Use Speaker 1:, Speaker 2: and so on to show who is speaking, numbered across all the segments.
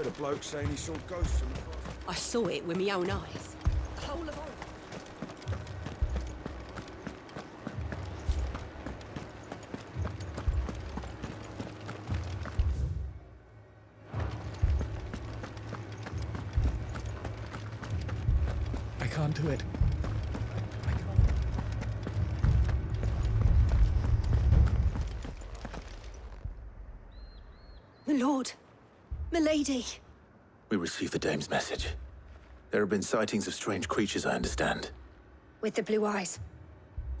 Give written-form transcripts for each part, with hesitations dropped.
Speaker 1: Heard a bloke saying he saw ghosts in the forest.
Speaker 2: I saw it with my own eyes. The whole of
Speaker 3: I can't do it.
Speaker 2: My lord, milady.
Speaker 4: We received the dame's message. There have been sightings of strange creatures, I understand.
Speaker 2: With the blue eyes.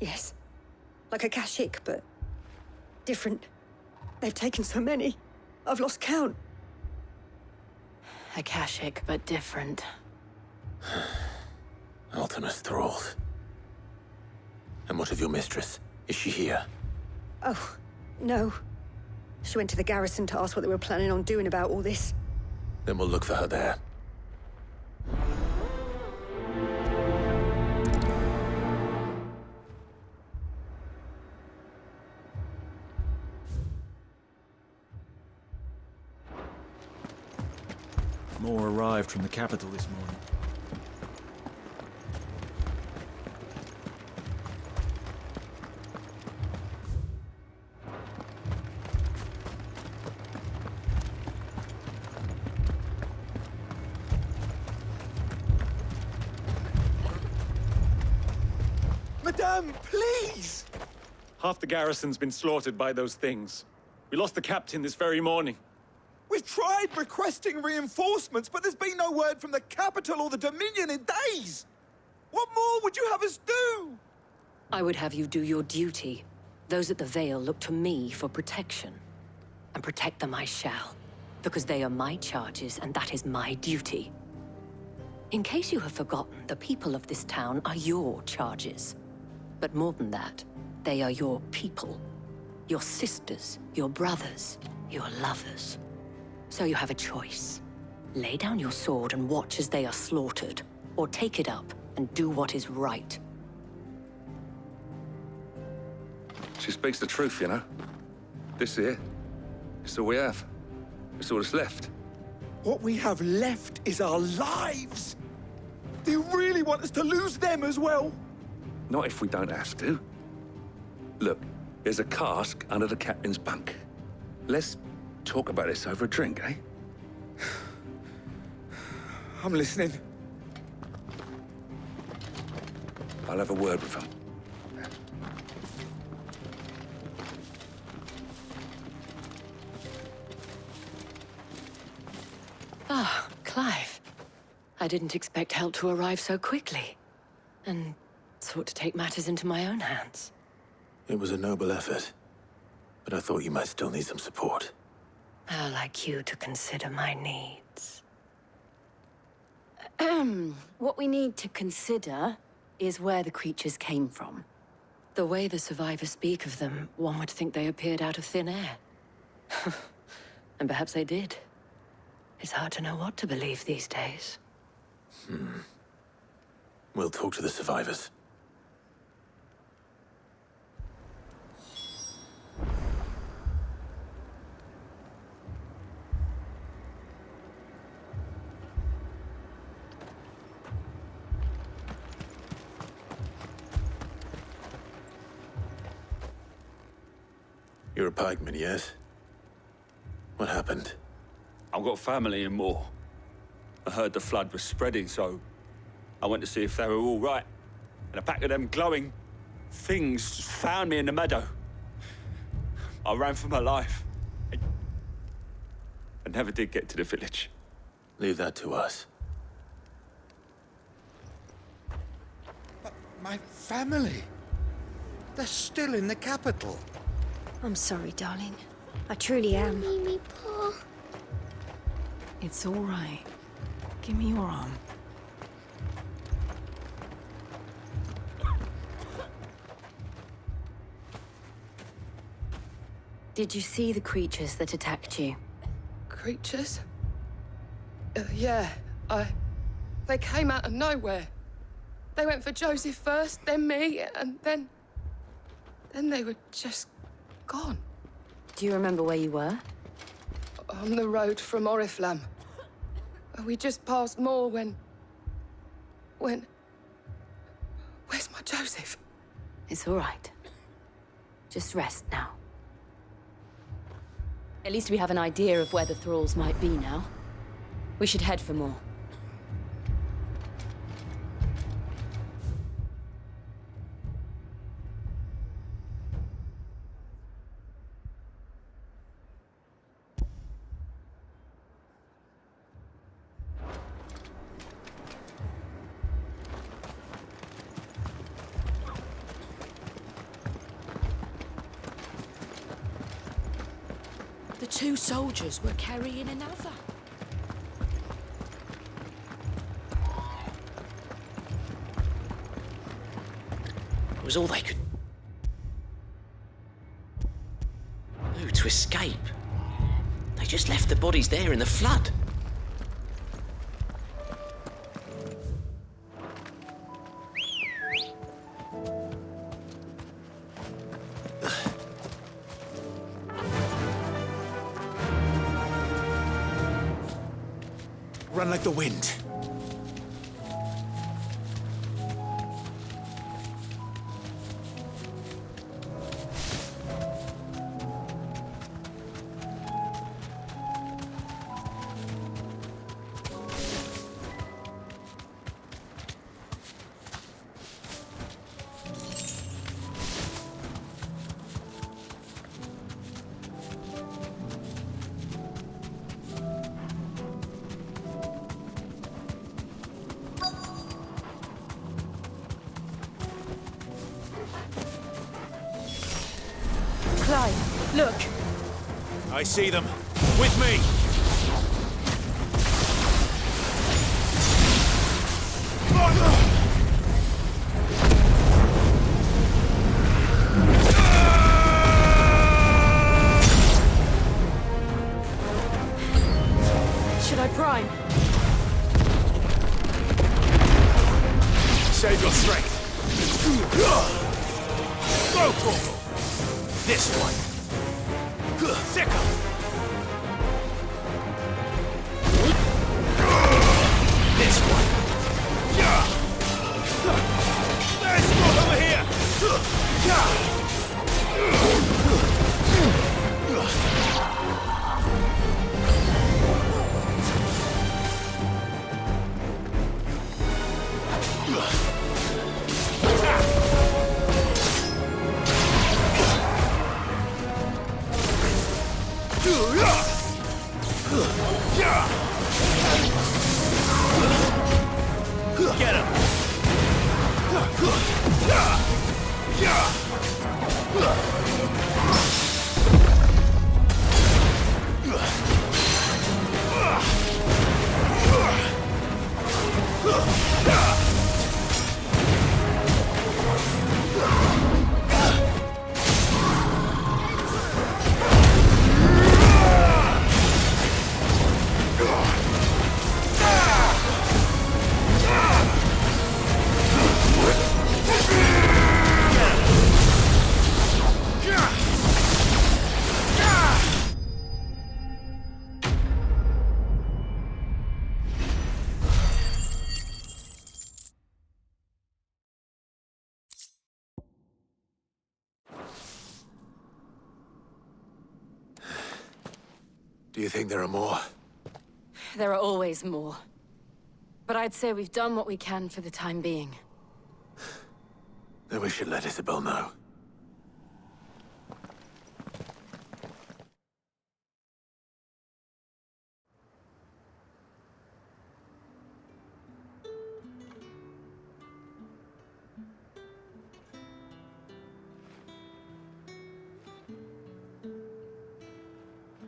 Speaker 2: Yes. Like a Kashik, but different. They've taken so many. I've lost count.
Speaker 5: Akashic, but different.
Speaker 4: Ultimus thralls. And what of your mistress? Is she here?
Speaker 2: Oh, no. She went to the garrison to ask what they were planning on doing about all this.
Speaker 4: Then we'll look for her there.
Speaker 1: More arrived from the capital this morning.
Speaker 3: Madame, please!
Speaker 6: Half the garrison's been slaughtered by those things. We lost the captain this very morning.
Speaker 3: We've tried requesting reinforcements, but there's been no word from the capital or the Dominion in days! What more would you have us do?
Speaker 5: I would have you do your duty. Those at the Vale look to me for protection. And protect them I shall. Because they are my charges, and that is my duty. In case you have forgotten, the people of this town are your charges. But more than that, they are your people. Your sisters, your brothers, your lovers. So you have a choice. Lay down your sword and watch as they are slaughtered, or take it up and do what is right.
Speaker 7: She speaks the truth, you know. This here, it's all we have. It's all that's left.
Speaker 3: What we have left is our lives! Do you really want us to lose them as well?
Speaker 7: Not if we don't have to. Look, there's a cask under the captain's bunk. Let's talk about this over a drink, eh?
Speaker 3: I'm listening.
Speaker 7: I'll have a word with him.
Speaker 5: Ah, Clive. I didn't expect help to arrive so quickly. And sought to take matters into my own hands.
Speaker 4: It was a noble effort, but I thought you might still need some support.
Speaker 5: I'd like you to consider my needs. What we need to consider is where the creatures came from. The way the survivors speak of them, one would think they appeared out of thin air. And perhaps they did. It's hard to know what to believe these days.
Speaker 4: We'll talk to the survivors. You're a pikeman, yes? What happened?
Speaker 6: I've got family in Moor. I heard the flood was spreading, so I went to see if they were all right. And a pack of them glowing things found me in the meadow. I ran for my life. I never did get to the village.
Speaker 4: Leave that to us.
Speaker 3: But my family... they're still in the capital.
Speaker 2: I'm sorry, darling. I truly am.
Speaker 8: Me, Paul.
Speaker 5: It's all right. Give me your arm. Did you see the creatures that attacked you?
Speaker 9: Creatures? Yeah, they came out of nowhere. They went for Joseph first, then me, and then they were just gone.
Speaker 5: Do you remember where you were?
Speaker 9: On the road from Oriflamme. We just passed more when... Where's my Joseph?
Speaker 5: It's all right. Just rest now. At least we have an idea of where the thralls might be now. We should head for more.
Speaker 8: The two soldiers were carrying another.
Speaker 10: It was all they could do to escape. They just left the bodies there in the flood.
Speaker 4: Run like the wind.
Speaker 2: Clive, look.
Speaker 1: I see them. With me!
Speaker 2: Should I prime?
Speaker 1: Save your strength. Go, Corporal! This one. Thicker. This one. Let's go over here. Get him!
Speaker 4: Do you think there are more?
Speaker 5: There are always more. But I'd say we've done what we can for the time being.
Speaker 4: Then we should let Isabel know.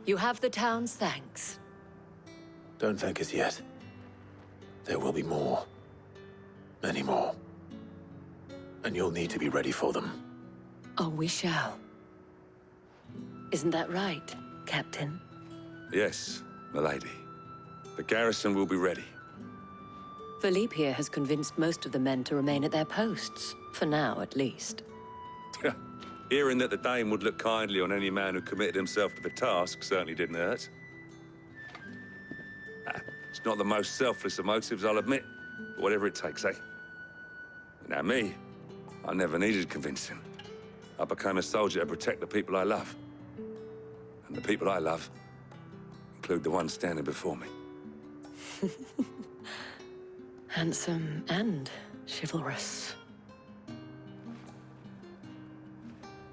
Speaker 5: You have the town's thanks.
Speaker 4: Don't thank us yet. There will be more. Many more. And you'll need to be ready for them.
Speaker 5: Oh, we shall. Isn't that right, Captain?
Speaker 7: Yes, milady. The garrison will be ready.
Speaker 5: Philippe here has convinced most of the men to remain at their posts. For now, at least.
Speaker 7: Hearing that the Dane would look kindly on any man who committed himself to the task certainly didn't hurt. It's Not the most selfless of motives, I'll admit. But whatever it takes, eh? Now me, I never needed convincing. I became a soldier to protect the people I love. And the people I love include the ones standing before me.
Speaker 5: Handsome and chivalrous.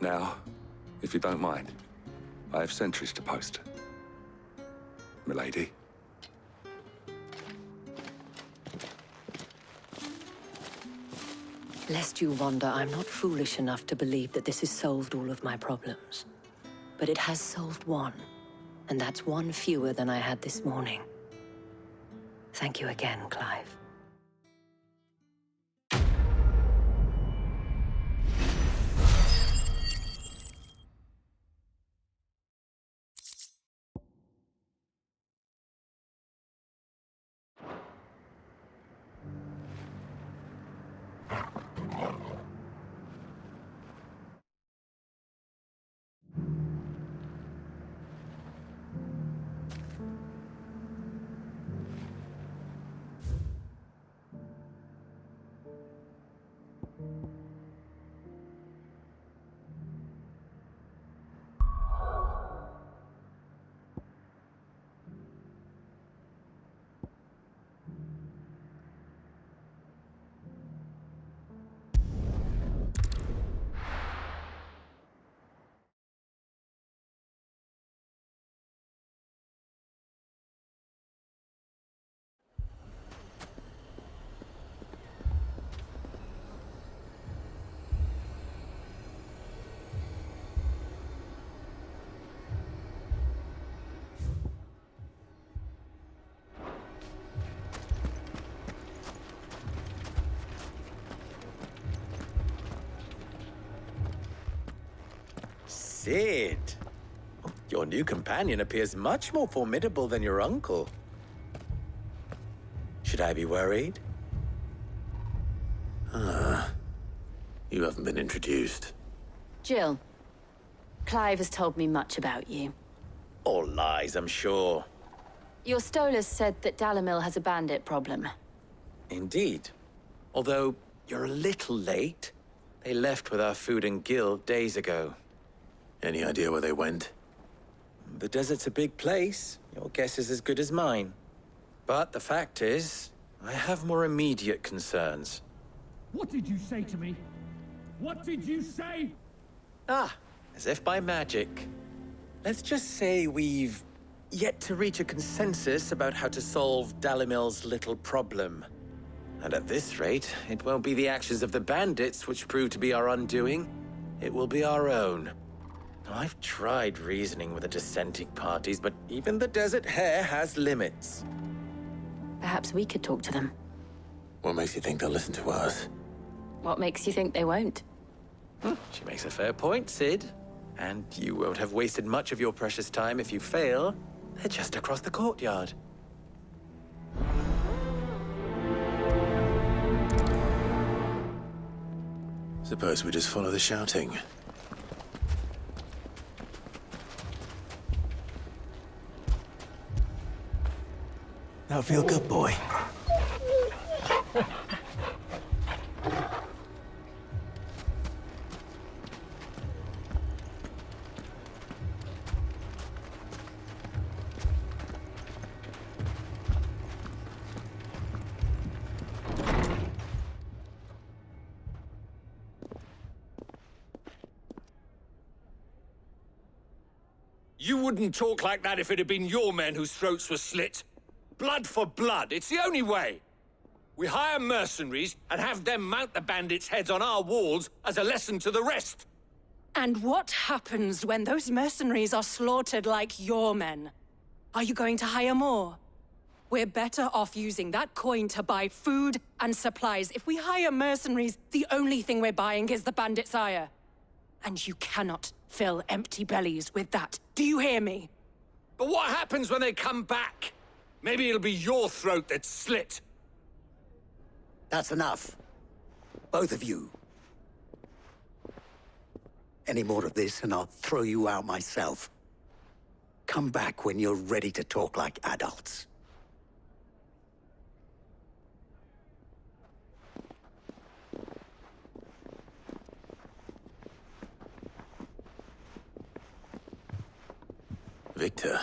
Speaker 7: Now, if you don't mind, I have sentries to post. Milady.
Speaker 5: Lest you wonder, I'm not foolish enough to believe that this has solved all of my problems. But it has solved one, and that's one fewer than I had this morning. Thank you again, Clive.
Speaker 4: Sid! Your new companion appears much more formidable than your uncle. Should I be worried? You haven't been introduced.
Speaker 11: Jill, Clive has told me much about you.
Speaker 4: All lies, I'm sure.
Speaker 11: Your Stolas said that Dalimil has a bandit problem.
Speaker 4: Indeed. Although, you're a little late. They left with our food and guild days ago. Any idea where they went? The desert's a big place. Your guess is as good as mine. But the fact is, I have more immediate concerns.
Speaker 12: What did you say to me? What did you say?
Speaker 4: Ah, as if by magic. Let's just say we've yet to reach a consensus about how to solve Dalimil's little problem. And at this rate, it won't be the actions of the bandits which prove to be our undoing. It will be our own. Now, I've tried reasoning with the dissenting parties, but even the Desert Hare has limits.
Speaker 11: Perhaps we could talk to them.
Speaker 4: What makes you think they'll listen to us?
Speaker 11: What makes you think they won't?
Speaker 4: She makes a fair point, Sid. And you won't have wasted much of your precious time if you fail. They're just across the courtyard. Suppose we just follow the shouting. Now feel good, boy.
Speaker 6: You wouldn't talk like that if it had been your men whose throats were slit. Blood for blood, it's the only way. We hire mercenaries and have them mount the bandits' heads on our walls as a lesson to the rest.
Speaker 13: And what happens when those mercenaries are slaughtered like your men? Are you going to hire more? We're better off using that coin to buy food and supplies. If we hire mercenaries, the only thing we're buying is the bandits' ire. And you cannot fill empty bellies with that. Do you hear me?
Speaker 6: But what happens when they come back? Maybe it'll be your throat that's slit.
Speaker 14: That's enough. Both of you. Any more of this and I'll throw you out myself. Come back when you're ready to talk like adults.
Speaker 4: Victor?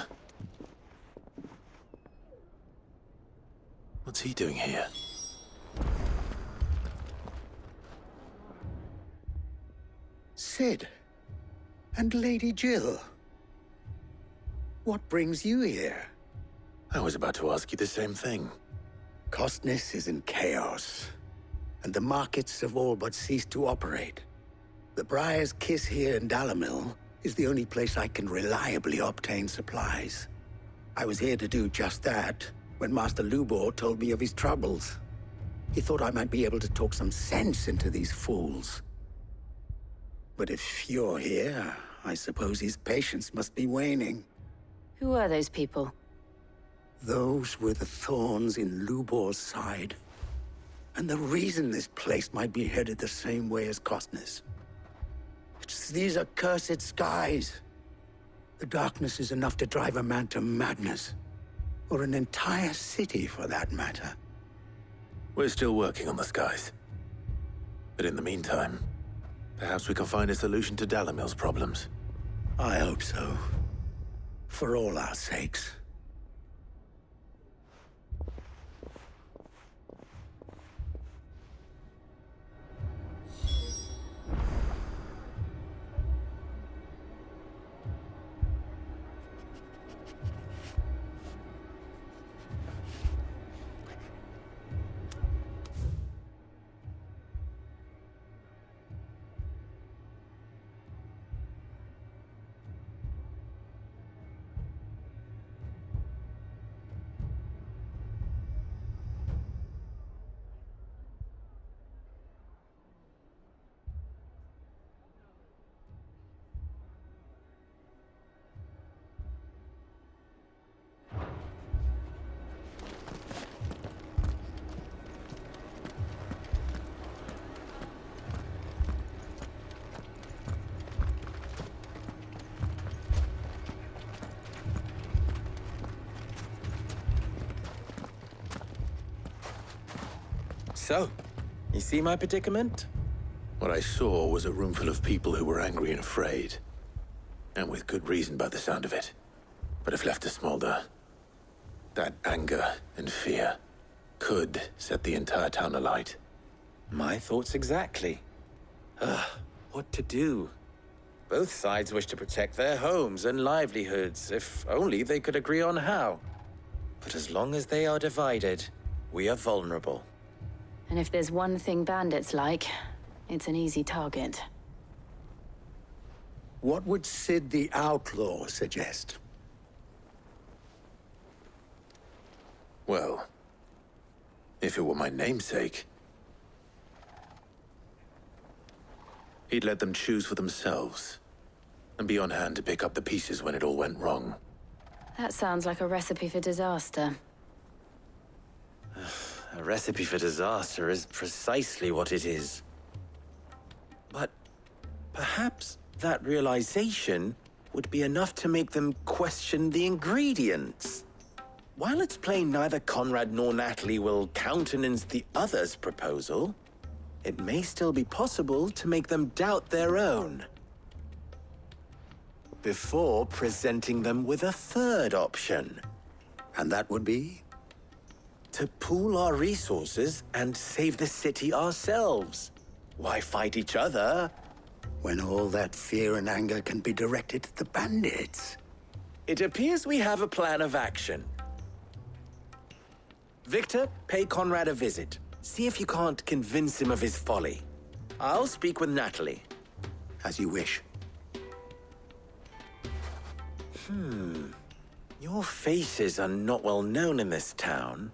Speaker 4: What's he doing here?
Speaker 14: Sid. And Lady Jill. What brings you here?
Speaker 4: I was about to ask you the same thing.
Speaker 14: Costness is in chaos, and the markets have all but ceased to operate. The Briar's Kiss here in Dalimil is the only place I can reliably obtain supplies. I was here to do just that when Master Lubor told me of his troubles. He thought I might be able to talk some sense into these fools. But if you're here, I suppose his patience must be waning.
Speaker 11: Who are those people?
Speaker 14: Those were the thorns in Lubor's side. And the reason this place might be headed the same way as Costness. It's these accursed skies. The darkness is enough to drive a man to madness. Or an entire city, for that matter.
Speaker 4: We're still working on the skies. But in the meantime, perhaps we can find a solution to Dalimil's problems.
Speaker 14: I hope so. For all our sakes.
Speaker 4: So, you see my predicament? What I saw was a room full of people who were angry and afraid. And with good reason by the sound of it. But if left to smolder, that anger and fear could set the entire town alight. My thoughts exactly. What to do? Both sides wish to protect their homes and livelihoods, if only they could agree on how. But as long as they are divided, we are vulnerable.
Speaker 11: And if there's one thing bandits like, it's an easy target.
Speaker 14: What would Sid the Outlaw suggest?
Speaker 4: Well, if it were my namesake, he'd let them choose for themselves and be on hand to pick up the pieces when it all went wrong.
Speaker 11: That sounds like a recipe for disaster.
Speaker 4: A recipe for disaster is precisely what it is. But perhaps that realization would be enough to make them question the ingredients. While it's plain neither Conrad nor Natalie will countenance the other's proposal, it may still be possible to make them doubt their own. Before presenting them with a third option.
Speaker 14: And that would be?
Speaker 4: To pool our resources and save the city ourselves. Why fight each other?
Speaker 14: When all that fear and anger can be directed at the bandits.
Speaker 4: It appears we have a plan of action. Victor, pay Conrad a visit. See if you can't convince him of his folly. I'll speak with Natalie.
Speaker 14: As you wish.
Speaker 4: Your faces are not well known in this town.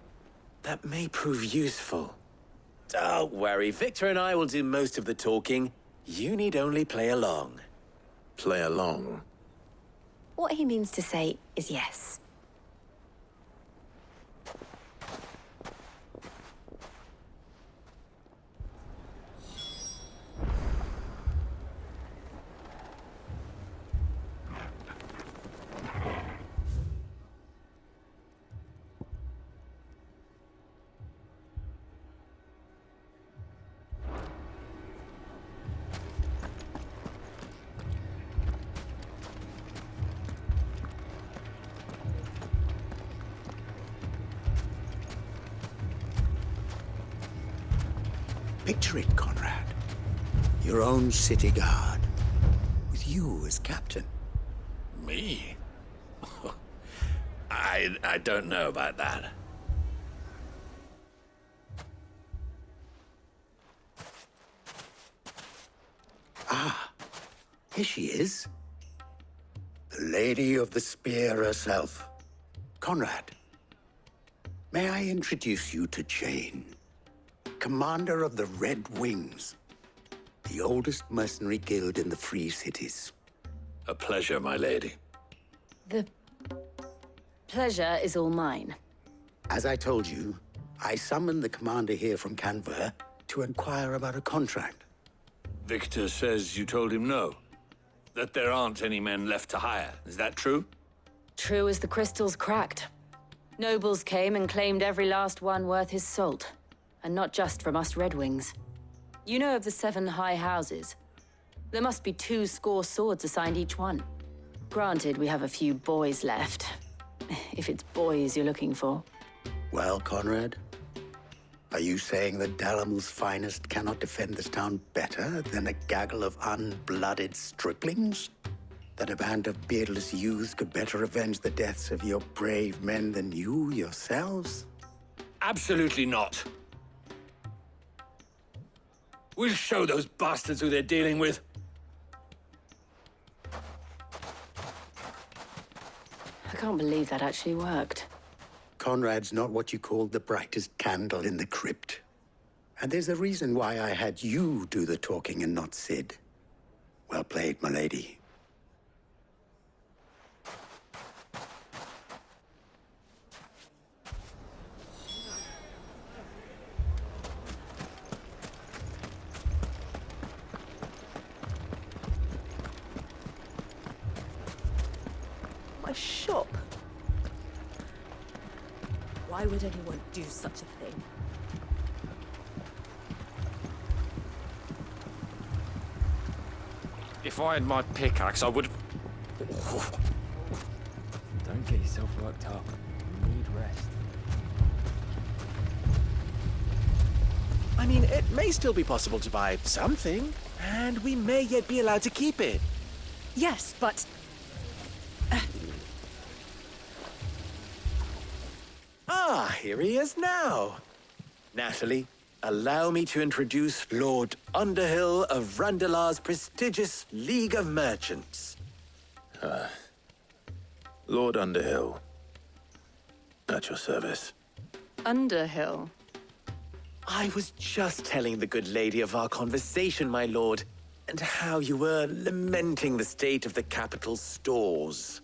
Speaker 4: That may prove useful. Don't worry, Victor and I will do most of the talking. You need only play along. Play along?
Speaker 11: What he means to say is yes.
Speaker 14: Picture it, Conrad. Your own city guard, with you as captain.
Speaker 4: Me? I don't know about that.
Speaker 14: Ah, here she is. The Lady of the Spear herself. Conrad, may I introduce you to Jane, commander of the Red Wings, the oldest mercenary guild in the Free Cities.
Speaker 4: A pleasure, my lady.
Speaker 11: The pleasure is all mine.
Speaker 14: As I told you, I summoned the commander here from Canver to inquire about a contract.
Speaker 7: Victor says you told him no. That there aren't any men left to hire. Is that true?
Speaker 11: True as the crystals cracked. Nobles came and claimed every last one worth his salt. And not just from us Red Wings. You know of the 7 high houses. There must be 2 swords assigned each one. Granted, we have a few boys left. If it's boys you're looking for.
Speaker 14: Well, Conrad, are you saying that Dalamil's finest cannot defend this town better than a gaggle of unblooded striplings? That a band of beardless youths could better avenge the deaths of your brave men than you yourselves?
Speaker 7: Absolutely not. We'll show those bastards who they're dealing with.
Speaker 11: I can't believe that actually worked.
Speaker 14: Conrad's not what you called the brightest candle in the crypt. And there's a reason why I had you do the talking and not Sid. Well played, my lady.
Speaker 15: My shop? Why would anyone do such a thing?
Speaker 6: If I had my pickaxe, I would have...
Speaker 16: Don't get yourself worked up. You need rest.
Speaker 4: I mean, it may still be possible to buy something, and we may yet be allowed to keep it.
Speaker 13: Yes, but...
Speaker 4: Ah, here he is now. Natalie, allow me to introduce Lord Underhill of Randalar's prestigious League of Merchants.
Speaker 17: Lord Underhill. At your service.
Speaker 13: Underhill?
Speaker 4: I was just telling the good lady of our conversation, my lord, and how you were lamenting the state of the capital's stores.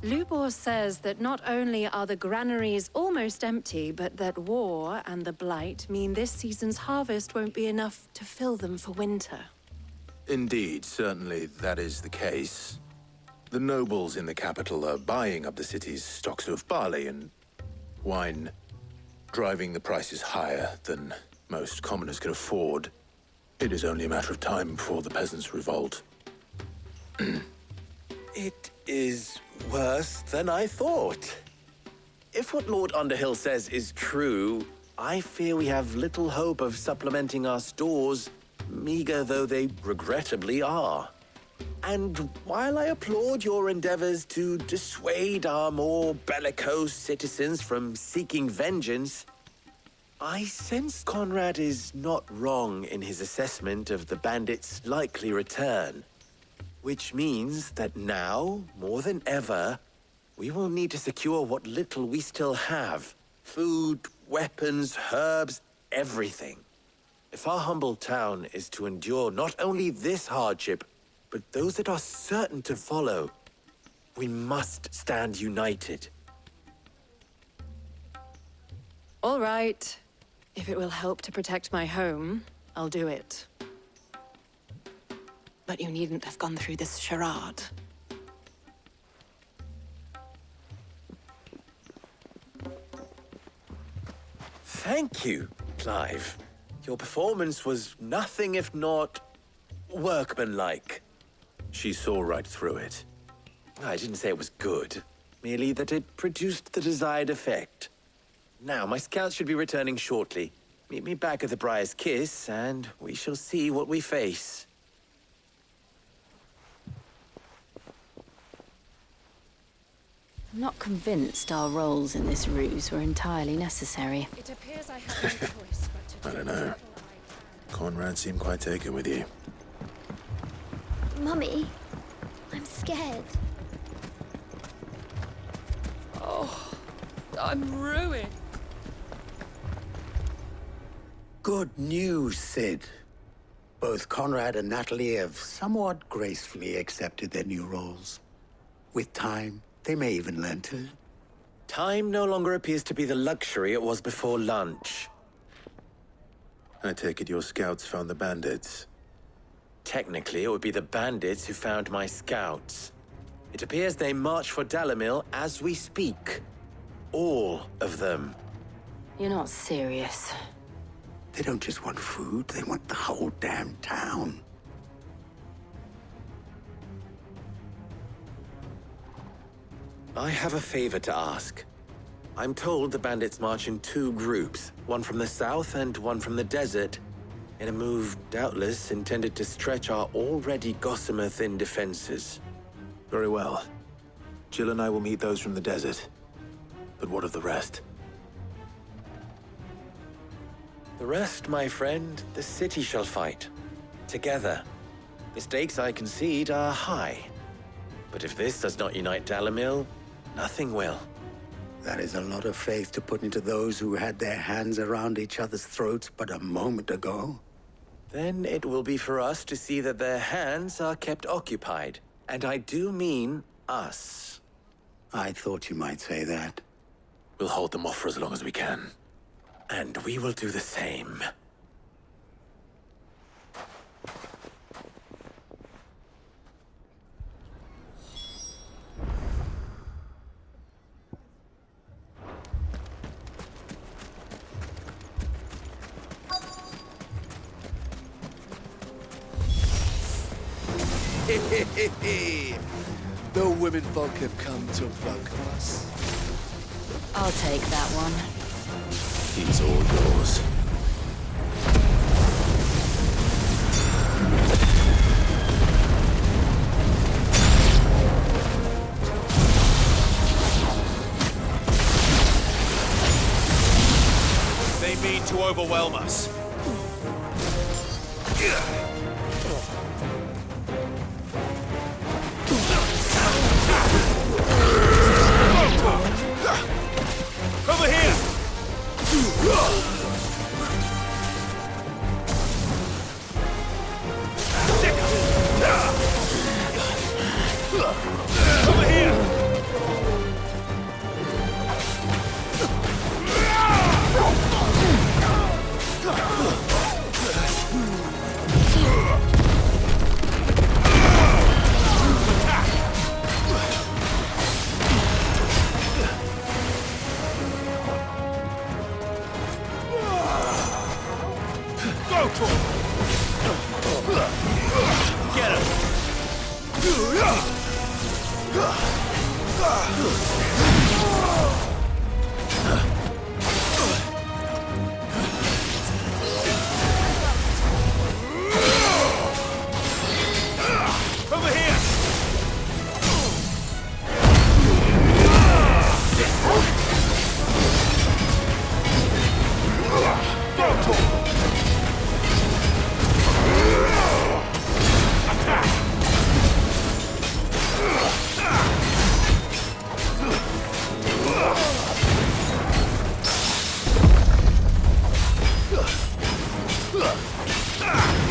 Speaker 13: Lubor says that not only are the granaries almost empty, but that war and the Blight mean this season's harvest won't be enough to fill them for winter.
Speaker 17: Indeed, certainly that is the case. The nobles in the capital are buying up the city's stocks of barley and wine, driving the prices higher than most commoners can afford. It is only a matter of time before the peasants revolt.
Speaker 4: It is worse than I thought. If what Lord Underhill says is true, I fear we have little hope of supplementing our stores, meager though they regrettably are. And while I applaud your endeavors to dissuade our more bellicose citizens from seeking vengeance, I sense Conrad is not wrong in his assessment of the bandits' likely return. Which means that now, more than ever, we will need to secure what little we still have. Food, weapons, herbs, everything. If our humble town is to endure not only this hardship, but those that are certain to follow, we must stand united.
Speaker 13: All right. If it will help to protect my home, I'll do it. But you needn't have gone through this charade.
Speaker 4: Thank you, Clive. Your performance was nothing if not workmanlike.
Speaker 17: She saw right through it.
Speaker 4: I didn't say it was good, merely that it produced the desired effect. Now, my scouts should be returning shortly. Meet me back at the Briar's Kiss, and we shall see what we face.
Speaker 11: I'm not convinced our roles in this ruse were entirely necessary.
Speaker 15: It appears I have no choice but to
Speaker 17: I don't know. Conrad seemed quite taken with you.
Speaker 18: Mummy, I'm scared.
Speaker 9: Oh, I'm ruined.
Speaker 14: Good news, Sid. Both Conrad and Natalie have somewhat gracefully accepted their new roles. With time, they may even learn to.
Speaker 4: Time no longer appears to be the luxury it was before lunch.
Speaker 17: I take it your scouts found the bandits.
Speaker 4: Technically, it would be the bandits who found my scouts. It appears they march for Dalimil as we speak. All of them.
Speaker 11: You're not serious.
Speaker 14: They don't just want food, they want the whole damn town.
Speaker 4: I have a favor to ask. I'm told the bandits march in two groups, one from the south and one from the desert, in a move doubtless intended to stretch our already gossamer-thin defenses.
Speaker 17: Very well. Jill and I will meet those from the desert. But what of the rest?
Speaker 4: The rest, my friend, the city shall fight. Together. The stakes, I concede, are high. But if this does not unite Dalimil, nothing will.
Speaker 14: That is a lot of faith to put into those who had their hands around each other's throats but a moment ago.
Speaker 4: Then it will be for us to see that their hands are kept occupied. And I do mean us.
Speaker 14: I thought you might say that.
Speaker 17: We'll hold them off for as long as we can.
Speaker 4: And we will do the same.
Speaker 19: The women folk have come to welcome us.
Speaker 11: I'll take that one.
Speaker 17: He's all yours.
Speaker 1: They mean to overwhelm us. Over here! Over here! Get him! Over here!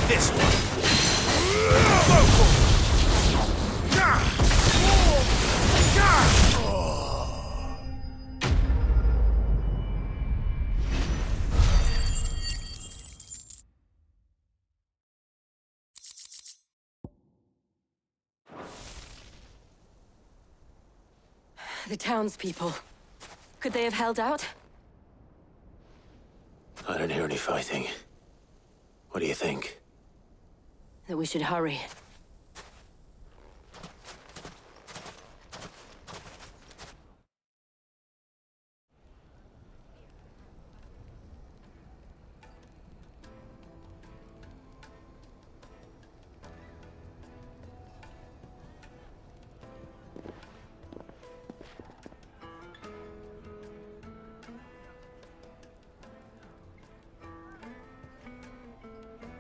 Speaker 1: This one.
Speaker 11: The townspeople. Could they have held out?
Speaker 17: I don't hear any fighting. What do you think?
Speaker 11: That we should hurry.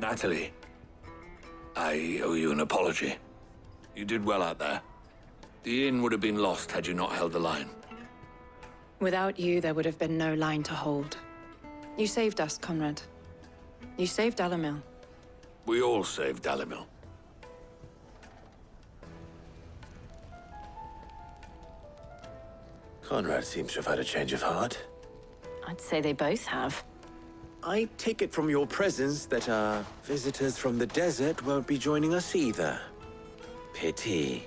Speaker 7: Natalie, I owe you an apology. You did well out there. The inn would have been lost had you not held the line.
Speaker 15: Without you, there would have been no line to hold. You saved us, Conrad. You saved Dalimil.
Speaker 7: We all saved Dalimil.
Speaker 17: Conrad seems to have had a change of heart.
Speaker 11: I'd say they both have.
Speaker 4: I take it from your presence that our visitors from the desert won't be joining us either. Pity.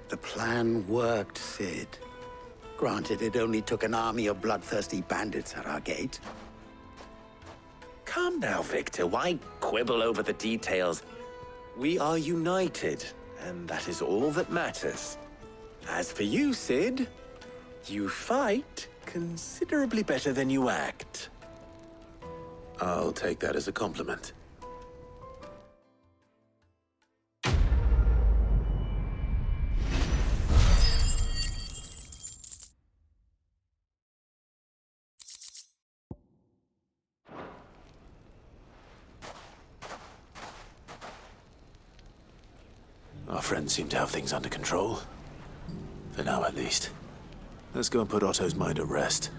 Speaker 14: The plan worked, Sid. Granted, it only took an army of bloodthirsty bandits at our gate.
Speaker 4: Calm now, Victor. Why quibble over the details? We are united, and that is all that matters. As for you, Sid, you fight considerably better than you act.
Speaker 17: I'll take that as a compliment. Our friends seem to have things under control. For now, at least. Let's go and put Otto's mind at rest.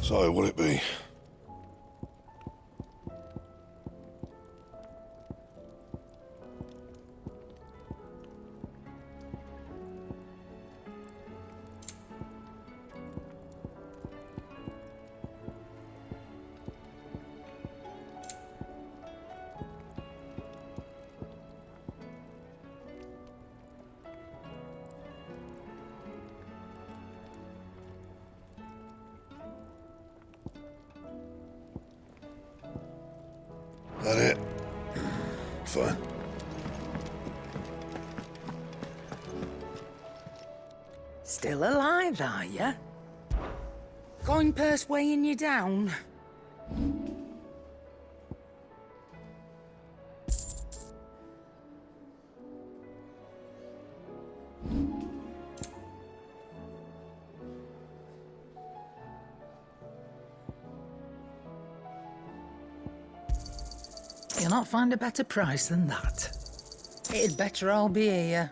Speaker 20: So, what'll it be? That it? Fine.
Speaker 21: Still alive, are you? Coin purse weighing you down? You'll not find a better price than that. It'd better all be here.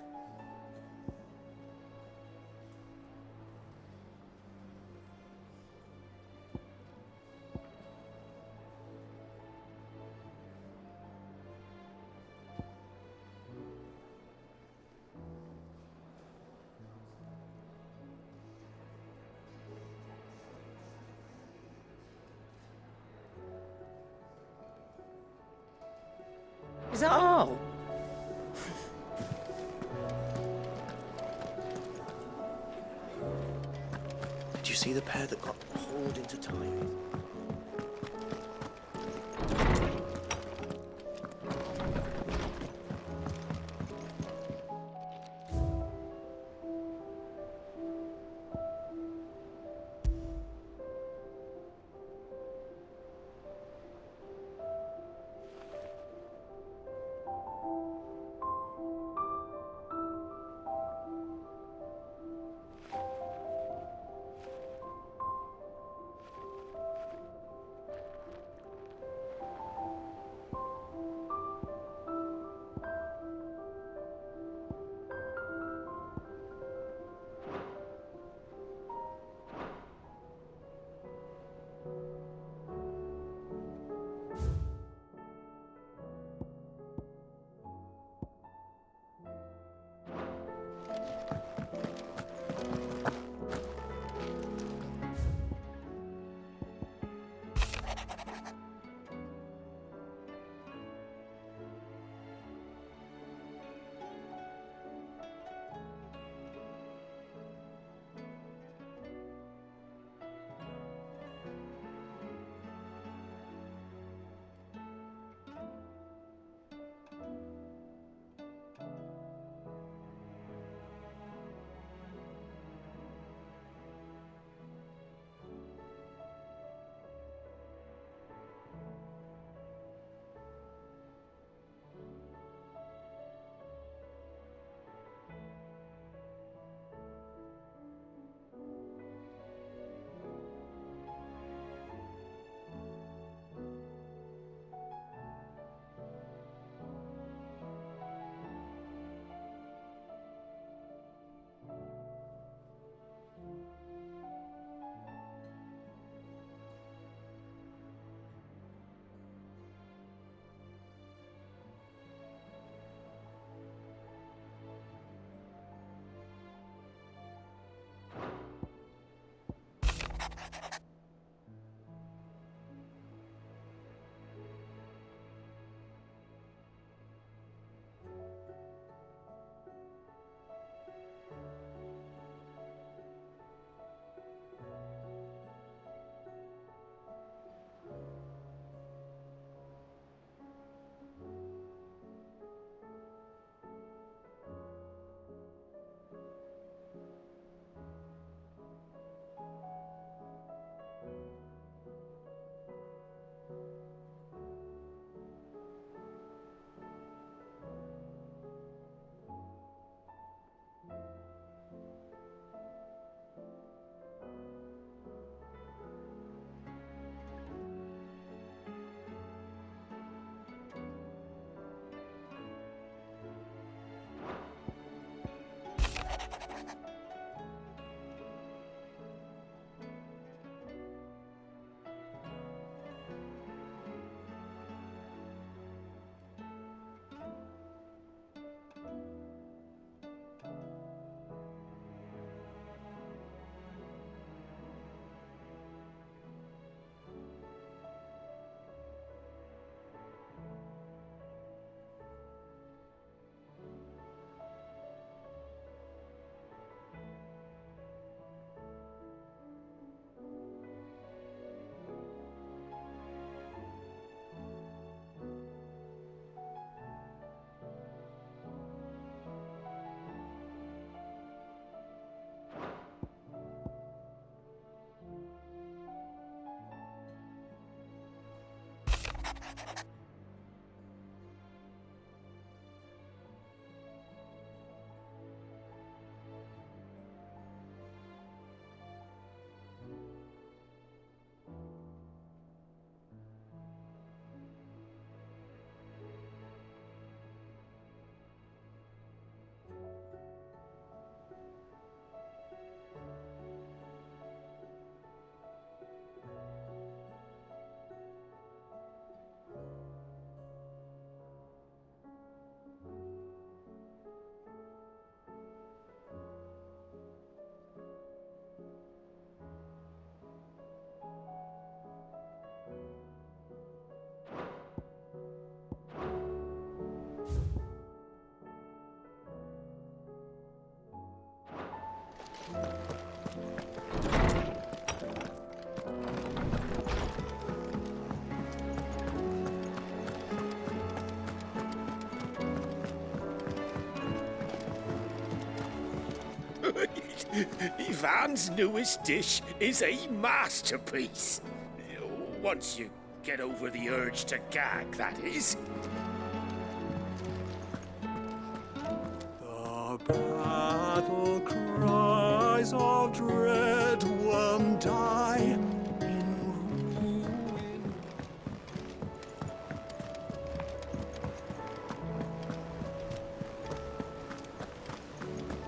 Speaker 21: Is that all?
Speaker 4: Did you see the pair that got hauled into time?
Speaker 1: Ivan's newest dish is a masterpiece. Once you get over the urge to gag, that is.
Speaker 3: The battle cries of dread won't die in ruin.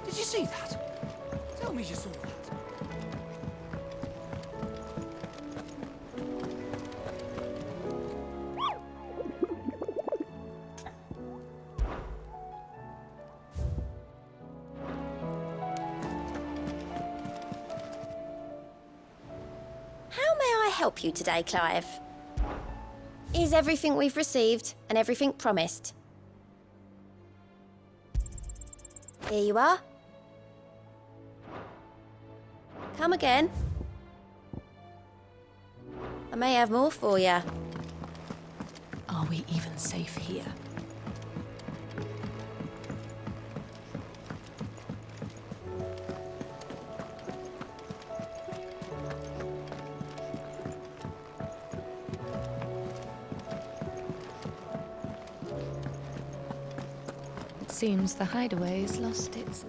Speaker 12: Did you see that? Tell me you saw that.
Speaker 18: How may I help you today, Clive? Is everything we've received and everything promised? Here you are. Come again. I may have more for you.
Speaker 11: Are we even safe here?
Speaker 22: It seems the hideaway's lost its